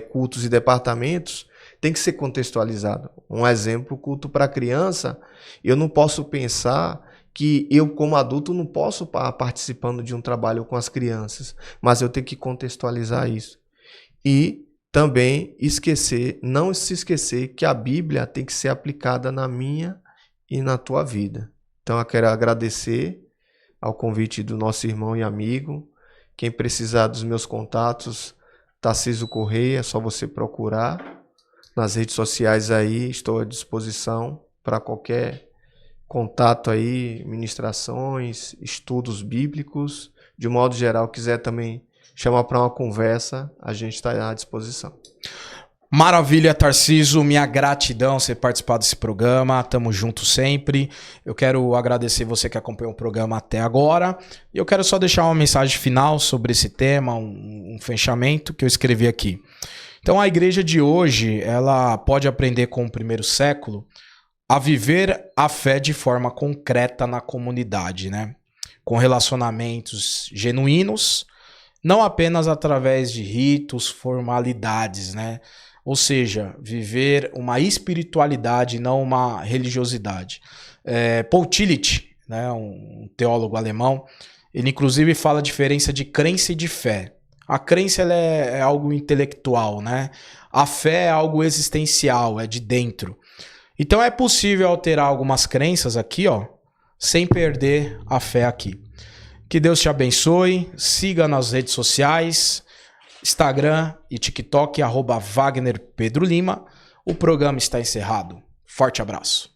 cultos e departamentos tem que ser contextualizado. Um exemplo, culto para criança, eu não posso pensar que eu, como adulto, não posso estar participando de um trabalho com as crianças, mas eu tenho que contextualizar isso. E também não se esquecer que a Bíblia tem que ser aplicada na minha e na tua vida. Então eu quero agradecer ao convite do nosso irmão e amigo. Quem precisar dos meus contatos, Tarcísio Correia, é só você procurar. Nas redes sociais aí, estou à disposição para qualquer contato aí, ministrações, estudos bíblicos. De um modo geral, quiser também chamar para uma conversa, a gente está à disposição.
Maravilha, Tarcísio, minha gratidão por você participar desse programa, tamo junto sempre. Eu quero agradecer você que acompanhou o programa até agora, e eu quero só deixar uma mensagem final sobre esse tema, um fechamento que eu escrevi aqui. Então a igreja de hoje, ela pode aprender com o primeiro século a viver a fé de forma concreta na comunidade, né? Com relacionamentos genuínos, não apenas através de ritos, formalidades, né? Ou seja, viver uma espiritualidade, não uma religiosidade. Paul Tillich, né, um teólogo alemão, ele inclusive fala a diferença de crença e de fé. A crença ela é algo intelectual, né? A fé é algo existencial, é de dentro. Então é possível alterar algumas crenças aqui, ó, sem perder a fé aqui. Que Deus te abençoe, siga nas redes sociais, Instagram e TikTok, @WagnerPedroLima. O programa está encerrado. Forte abraço.